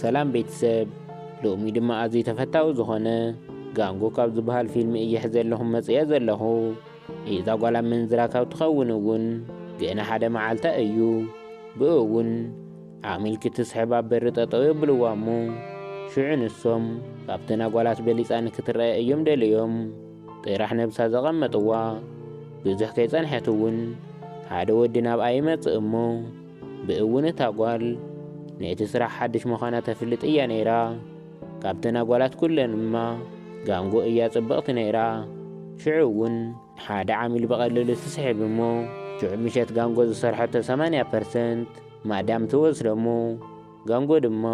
ሰላም ቤተሰብ ሎሚ ድማ ኣዝዩ ተፈታዊ ዝኾነ ጋንጎ ካብ ዝበሃል ፊልሚ እየ ዘለኹም መፅየ ዘለኹ እዛ ጓል ኣመንዝራ ካብ ትኸውን እውን ገና ሓደ መዓልታ እዩ ብኡ እውን ዓሚል ክትስሕብ ኣብ በሪ ጠጠው የብልዋ እሞ ሽዑ ንሶም ካብተን ኣጓላት በሊፃ ንክትረአ እዮም ደልዮም ጥራሕ ነብሳ ዘቐመጥዋ ብዙሕ ከይፀንሐት እውን ሓደ ወዲ ናብኣ ይመፅእ እሞ ብእውን እታ ጓል ነቲ ስራሕ ሓድሽ ምዃና ተፍልጥ እያ ነይራ ካብተን ኣጓላት ኩለን እማ ጋንጎ እያ ጽብቕቲ ነይራ ሽዑ እውን ሓደ ዓሚል በቐሊሉ ትስሕብ እሞ ሽዑ ምሸት ጋንጎ ዝሰርሐቶ 80% ማዳም ትወስዶ እሞ ጋንጎ ድማ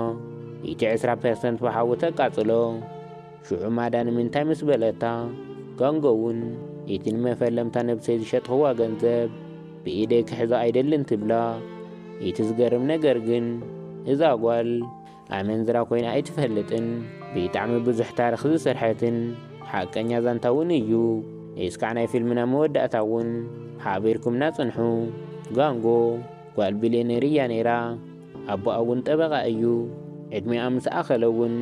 እቲ 20% ብሓዊ ተቃፅሎ ሽዑ ማዳ ንምንታይ ምስ በለታ ጋንጎ እውን እቲ ንመፈለምታ ነብሰይ ዝሸጥኽዋ ገንዘብ ብኢደይ ክሕዞ ኣይደልን ትብላ እቲ ዝገርም ነገር ግን እዛ ጓል ኣመንዝራ ኮይና ኣይትፈልጥን ብጣዕሚ ብዙሕ ታሪክ ዝሰርሐትን ሓቀኛ ዛንታ እውን እዩ እስካዕ ናይ ፊልምና መወዳእታ እውን ሓቢርኩምና ፅንሑ ጋንጎ ጓል ቢልየነር እያ ነይራ ኣቦኣ እውን ጠበቓ እዩ ዕድሚኣ ምስ ኣኸለ እውን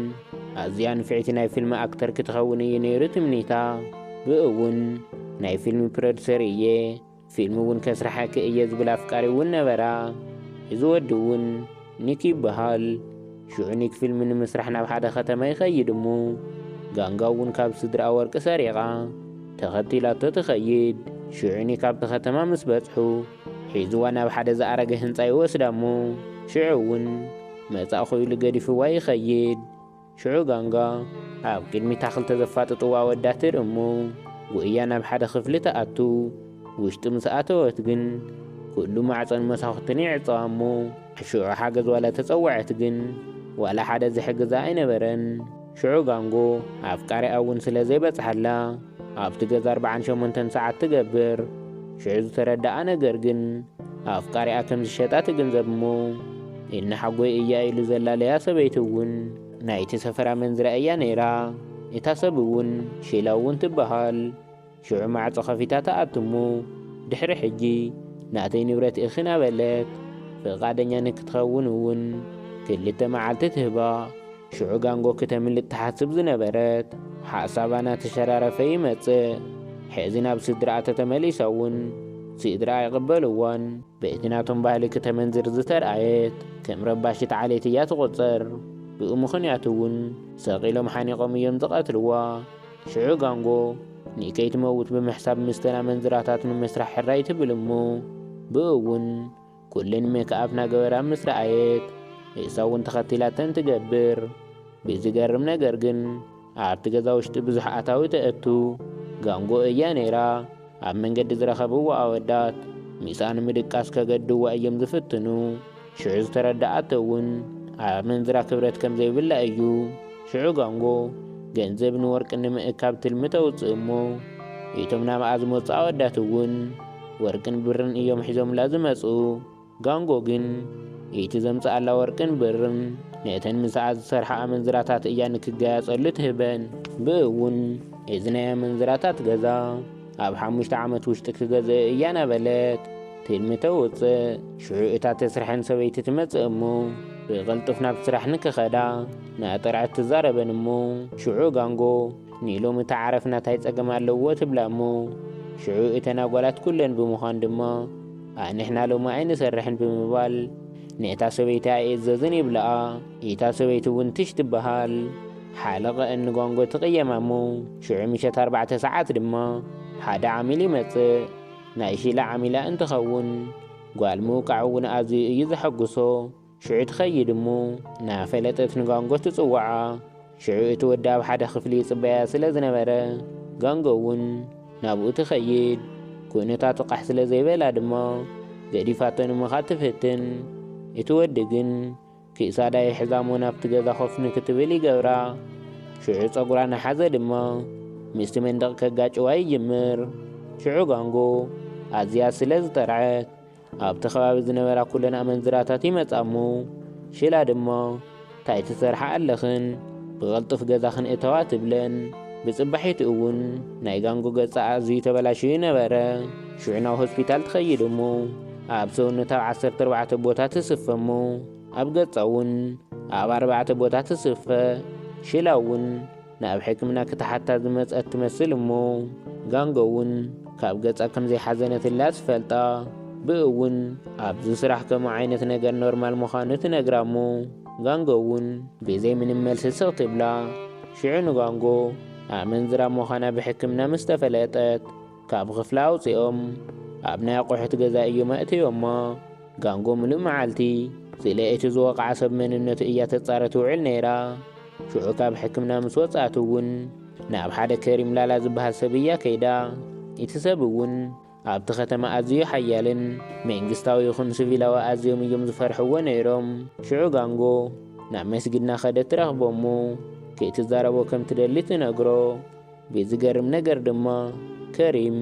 ኣዝያ ንፍዕቲ ናይ ፊልሚ ኣክተር ክትኸውን እዩ ነይሩ ትምኒታ ብእውን ናይ ፊልሚ ፕሮዲሰር እየ ፊልሚ እውን ከስራሐኪ እየ ዝብል ኣፍቃሪ እውን ነበራ እዚ ወዲ እውን ኒክ ይበሃል ሽዑ ኒክ ፊልሚ ንምስራሕ ናብ ሓደ ከተማ ይኸይድ እሞ ጋንጋ እውን ካብ ስድራ ወርቂ ሰሪቓ ተኸቲላቶ ትኸይድ ሽዑ ኒክ ኣብቲ ከተማ ምስ በፅሑ ሒዝዋ ናብ ሓደ ዝኣረገ ህንፃ ይወስዳ እሞ ሽዑ እውን መጻእ ኾይሉ ገዲፍዋ ይኸይድ ሽዑ ጋንጋ ኣብ ቅድሚታ ክልተ ዘፋጥጥዋ ወዳትር እሞ ጉእያ ናብ ሓደ ክፍሊ ተኣቱ ውሽጢ ምስ ኣተወት ግን ኩሉ ማዕፀን መሳኽትን ይዕፀዋ እሞ ሽዑ ሓገዝ ዋላ ተፀዋዐት ግን ዋላ ሓደ ዝሕግዛ ኣይነበረን ሽዑ ጋንጎ ኣፍቃሪኣ እውን ስለ ዘይበፅሓላ ኣብቲ ገዛ 48 ሰዓት ትገብር ሽዑ ዝተረዳኣ ነገር ግን ኣፍቃሪኣ ከም ዝሸጣ ትግንዘብ እሞ ኢናሓጎይ እያ ኢሉ ዘላለያ ሰበይቲ እውን ናይቲ ሰፈራ መንዝራ እያ ነይራ እታ ሰብ እውን ሺላ እውን ትበሃል ሽዑ ማዕፆ ከፊታ ተኣቱ እሞ ድሕሪ ሕጂ ናተይ ንብረት ኢኺ ናበለት ፍቓደኛ ንክትኸውን እውን ክልተ መዓልቲ ትህባ ሽዑ ጋንጎ ክተምልጥ ትሓስብ ዝነበረት ሓሳባ ናተሸራረፈ ይመፅእ ሕዚ ናብ ስድራኣ ተተመሊሳ እውን ስድራ ይቕበልዋን በቲ ናቶም ባህሊ ክተመንዝር ዝተርኣየት ከም ረባሽት ዓሌት እያ ትቖፀር ብኡ ምኽንያቱ እውን ሰቒሎም ሓኒቖም እዮም ዝቐትልዋ ሽዑ ጋንጎ ንከይትመውት ብምሕሳብ ምስተን ኣመንዝራታት ንምስራሕ ሕራይ ትብል እሞ ብኡ እውን ኩለን ሜክኣፕ ናገበራ ምስ ረኣየት እሳ እውን ተኸቲላተን ትገብር ብዝገርም ነገር ግን ኣብቲ ገዛ ውሽጢ ብዙሕ ኣታዊ ተአቱ ጋንጎ እያ ነይራ ኣብ መንገዲ ዝረኸብዋ ኣወዳት ሚእሳ ንምድቃስ ከገድዋ እዮም ዝፍትኑ ሽዑ ዝተረዳኣቶ እውን ኣመንዝራ ክብረት ከም ዘይብላ እዩ ሽዑ ጋንጎ ገንዘብ ንወርቂ ንምእካብ ትልሚ ተውፅእ እሞ እቶም ናብኣ ዝመፁ ኣወዳት እውን ወርቅን ብርን እዮም ሒዞምላ ዝመፁ ጋንጎ ግን እቲ ዘምፅኣላ ወርቅን ብርን ነተን ምስኣ ዝሰርሓ ኣመንዝራታት እያ ንክጋያፀሉ ትህበን ብእውን እዚ ናይ ኣመንዝራታት ገዛ ኣብ 5 ዓመት ውሽጢ ክገዝእ እያ ነበለት ትልሚ ተውፅእ ሽዑ እታ ተስርሐን ሰበይቲ ትመፅእ እሞ ብቕልጡፍ ናብ ስራሕ ንክኸዳ ናጠርዐት ትዛረበን እሞ ሽዑ ጋንጎ ንሎሚ እታ ዓረፍ ናታይ ፀገም ኣለዎ ትብላ እሞ ሽዑ እተን ኣጓላት ኩለን ብምዃን ድማ ኣንሕና ሎሚ ኣይንሰርሕን ብምባል ነታ ሰበይቲ ኣይእዘዝን ይብልኣ እታ ሰበይቲ እውን ትሽ ትበሃል ሓለቐ እንጓንጎ ትቕየማ እሞ ሽዑ ምሸት 4 ሰዓት ድማ ሓደ ዓሚል ይመፅእ ናይ ሺላ ዓሚላ እንትኸውን ጓል ምውቃዕ እውን ኣዝዩ እዩ ዘሐጉሶ ሽዑ ትኸይድ እሞ ናፈለጠት ንጋንጎ ትፅዋዓ ሽዑ እቲ ወዲ ኣብ ሓደ ክፍሊ ይፅበያ ስለ ዝነበረ ጋንጎ እውን ናብኡ ትኸይድ ኩነታቱ ቃሕ ስለ ዘይበላ ድማ ገዲፋቶ ንምኻ ትፍትን እቲ ወዲ ግን ክእሳዳ ይሕዛሞ ናብቲ ገዛ ኮፍ ንክትብል ይገብራ ሽዑ ፀጉራ ናሓዘ ድማ ምስቲ መንደቕ ከጋጭዋ ይጅምር ሽዑ ጋንጎ ኣዝያ ስለ ዝጠርዐት ኣብቲ ከባቢ ዝነበራ ኩለን ኣመንዝራታት ይመፃ እሞ ሽላ ድማ እንታይ ትሰርሓ ኣለኽን ብቕልጡፍ ገዛ ክንእተዋ ትብለን ብፅባሒቱ እውን ናይ ጋንጎ ገፃ ኣዝዩ ተበላሽዩ ነበረ ሽዑ ናብ ሆስፒታል ትኸይድ እሞ ኣብ ሰውነታ 14 ቦታ ትስፈ እሞ ኣብ ገፃ እውን ኣብ 4 ቦታት ትስፈ ሽላ እውን ናብ ሕክምና ክትሓታ ዝመፀት ትመስል እሞ ጋንጎ እውን ካብ ገጻ ከም ዘይሓዘነትላ ትፈልጣ ብእውን ኣብዚ ስራሕ ከም ዓይነት ነገር ኖርማል ምዃኑ ትነግራ እሞ ጋንጎ እውን ብዘይ ምንም መልሲ ስቕ ትብላ። ሽዑ ንጋንጎ ኣመንዝራ ምዃና ብሕክምና ምስ ተፈለጠት ካብ ክፍላ ኣውፂኦም ኣብ ናይ ኣቑሑት ገዛ እዮም ኣእትዮማ። ጋንጎ ምሉእ መዓልቲ ስለ እቲ ዝወቕዓ ሰብ መንነቱ እያ ተጻረ ትውዕል ነይራ። ሽዑ ካብ ሕክምና ምስ ወጻእት እውን ናብ ሓደ ከሪም ላላ ዝበሃል ሰብ እያ ከይዳ። እቲ ሰብ እውን ኣብቲ ከተማ ኣዝዩ ሓያልን መንግስታዊ ይኹን ሲቪላዊ ኣዝዮም እዮም ዝፈርሕዎ ነይሮም። ሽዑ ጋንጎ ናብ መስጊድና ኸደት ትረኽቦ እሞ ከይትዛረቦ ከም ትደሊ ትነግሮ። ብዝገርም ነገር ድማ ከሪም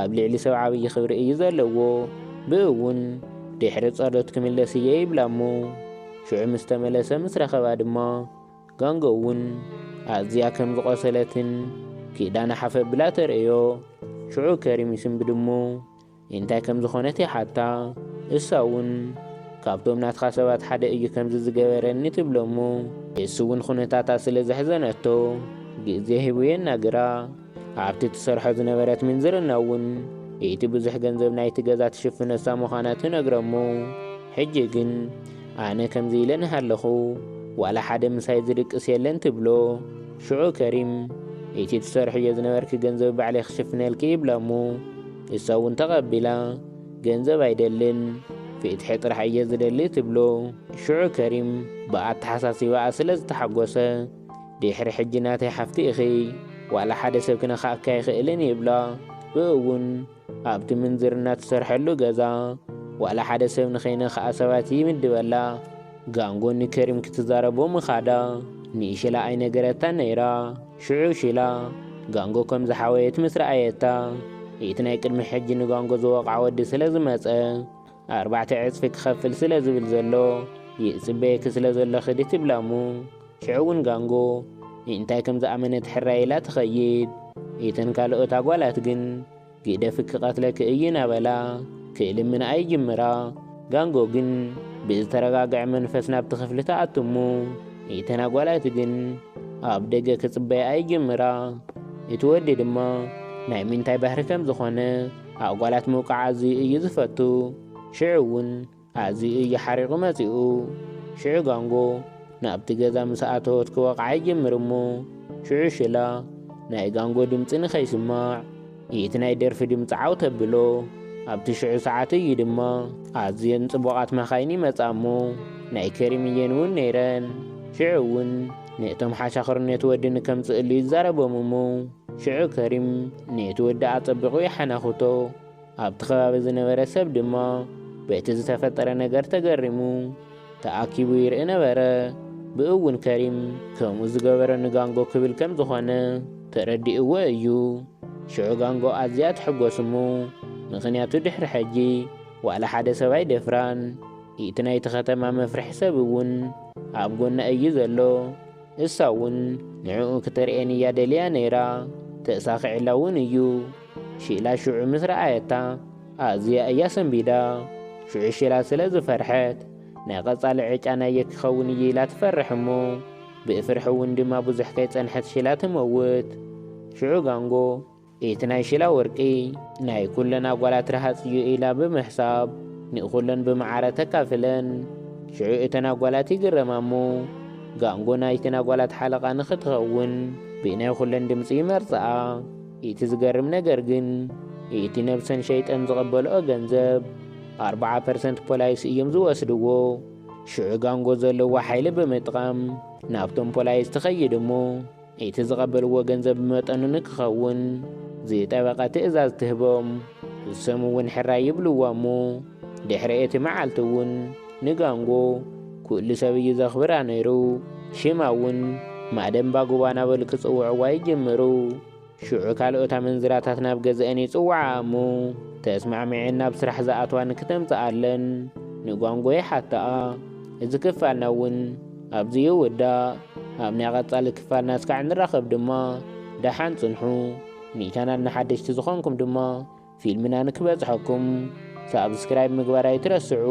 ኣብ ልዕሊ ሰብ ዓብዪ ክብሪ እዩ ዘለዎ። ብእውን ድሕሪ ጸሎት ክምለስ እየ ይብላ እሞ ሽዑ ምስ ተመለሰ ምስ ረኸባ ድማ ጋንጎ እውን ኣዝያ ከም ዝቆሰለትን ኪዳና ሓፈብላ ተርእዮ። ሽዑ ከሪም ይስንብድ እሞ እንታይ ከም ዝኾነት ይሓታ። እሳ እውን ካብቶም ናትኻ ሰባት ሓደ እዩ ከምዚ ዝገበረኒ ትብሎ እሞ እሱ እውን ኩነታታ ስለ ዘሕዘነቶ ግዜ ሂቡ የናግራ። ኣብቲ ትሰርሖ ዝነበረት ምንዝርና እውን እቲ ብዙሕ ገንዘብ ናይቲ ገዛ ትሽፍነሳ ምዃና ትነግሮ እሞ ሕጂ ግን ኣነ ከምዚ ኢለን ሃለኹ ዋላ ሓደ ምሳይ ዝድቅስ የለን ትብሎ። ሽዑ ከሪም እቲ ትሰርሕዮ ዝነበርኪ ገንዘብ ባዕለይ ክሽፍነልኪ ይብላ እሞ እሳ እውን ተቐቢላ ገንዘብ ኣይደልን ፍትሒ ጥራሕ እየ ዝደሊ ትብሎ። ሽዑ ከሪም ብኣተሓሳሲባኣ ስለ ዝተሓጐሰ ድሕሪ ሕጂ ናተይ ሓፍቲ ኢኺ ዋላ ሓደ ሰብ ክነኻእካ ይኽእልን ይብላ። ብእውን ኣብቲ ምንዝርና ትሰርሐሉ ገዛ ዋላ ሓደ ሰብ ንኸይነኸኣ ሰባት ይምድበላ። ጋንጎ ንከሪም ክትዛረቦ ምኻዳ ንኢሽላ ኣይነገረታ ነይራ። ሽዑ ሽላ ጋንጎ ከም ዝሓወየት ምስ ረኣየታ እቲ ናይ ቅድሚ ሕጂ ንጋንጎ ዝወቕዓ ወዲ ስለ ዝመፀ 4 ዕፅፊ ክኸፍል ስለ ዝብል ዘሎ ይፅበየኪ ስለ ዘሎ ኽዲ ትብላ እሞ ሽዑ እውን ጋንጎ እንታይ ከም ዝኣመነት ሕራይ ኢላ ትኸይድ። እተን ካልኦት ኣጓላት ግን ግደፊ ክቐትለኪ እዩ ናበላ ክእልምና ኣይጅምራ። ጋንጎ ግን ብዝተረጋግዐ መንፈስ ናብቲ ክፍሊ ተኣቱ እሞ እተን ኣጓላት ግን ኣብ ደገ ክጽበያ ኣይጅምራ። እቲ ወዲ ድማ ናይ ምንታይ ባህሪ ከም ዝኾነ ኣጓላት ምውቃዕ ኣዝዩ እዩ ዝፈቱ። ሽዑ እውን ኣዝዩ እዩ ሓሪቑ መጺኡ። ሽዑ ጋንጎ ናብቲ ገዛ ምስ ኣተወት ክወቕዓ ይጅምር እሞ ሽዑ ሽላ ናይ ጋንጎ ድምፂ ንኸይስማዕ እቲ ናይ ደርፊ ድምፂ ዓው ተብሎ። ኣብቲ ሽዑ ሰዓት እዩ ድማ ኣዝየን ጽቡቓት መኻይን ይመጻ እሞ ናይ ከሪም እየን እውን ነይረን። ሽዑ እውን ነቶም ሓሻኽር ነቲ ወዲ ንከምፅእሉ ይዛረቦም እሞ ሽዑ ከሪም ነቲ ወዲ ኣጸቢቑ ይሓናኽቶ። ኣብቲ ከባቢ ዝነበረ ሰብ ድማ በቲ ዝተፈጠረ ነገር ተገሪሙ ተኣኪቡ ይርኢ ነበረ። ብእውን ከሪም ከምኡ ዝገበረ ንጋንጎ ክብል ከም ዝኾነ ተረዲእዎ እዩ። ሽዑ ጋንጎ ኣዝያ ትሕጐስ እሞ ምኽንያቱ ድሕሪ ሕጂ ዋላ ሓደ ሰብ ኣይደፍራን። እቲ ናይቲ ኸተማ መፍርሒ ሰብ እውን ኣብ ጎና እዩ ዘሎ። እሳ እውን ንዕኡ ክተርእየን እያ ደልያ ነይራ። ተእሳኺዕላ እውን እዩ። ሽላ ሽዑ ምስ ረኣየታ ኣዝያ እያ ሰንቢዳ። ሽዑ ሽላ ስለ ዝፈርሐት ናይ ቐጻሊ ዕጫ ናየ ክኸውን እዩ ኢላ ትፈርሕ እሞ ብእፍርሒ እውን ድማ ብዙሕ ከይጸንሐት ሽላ ትመውት። ሽዑ ጋንጎ እቲ ናይ ሽላ ወርቂ ናይ ኩለን ኣጓላት ረሃጽ እዩ ኢላ ብምሕሳብ ንኹለን ብመዓረ ተካፍለን። ሽዑ እተን ኣጓላት ይግረማ እሞ ጋንጎ ናይተን ኣጓላት ሓለቓ ንኽትኸውን ብናይ ኩለን ድምፂ ይመርጽኣ። እቲ ዝገርም ነገር ግን እቲ ነብሰን ሸይጠን ዝቐበልኦ ገንዘብ 40% ፖላይስ እዮም ዝወስድዎ። ሽዑ ጋንጎ ዘለዎ ሓይሊ ብምጥቃም ናብቶም ፖላይስ ትኸይድ እሞ እቲ ዝቐበልዎ ገንዘብ ብመጠኑ ንክኸውን ዝጠበቐ ትእዛዝ ትህቦም። እሶም እውን ሕራይ ይብልዋ እሞ ድሕሪ እቲ መዓልቲ እውን ንጋንጎ ኩሉ ሰብ እዩ ዘኽብራ ነይሩ። ሽማ እውን ማደም ባጉባ ናበሉ ክጽውዕዋ ይጅምሩ። ሽዑ ካልኦት ኣመንዝራታት ናብ ገዝአን ይጽውዓ እሞ ተስማዕሚዐን ናብ ስራሕ ዝኣትዋ ንክተምጽኣለን ንጓንጎ ይሓትኣ። እዚ ክፋልና እውን ኣብዚ ይውዳእ። ኣብ ናይ ቐጻሊ ክፋልና እስካዕ ንራኸብ ድማ ደሓን ጽንሑ። ንቻናል ንሓደሽቲ ዝኾንኩም ድማ ፊልምና ንክበጽሐኩም ሳብስክራይብ ምግባር ኣይትረስዑ።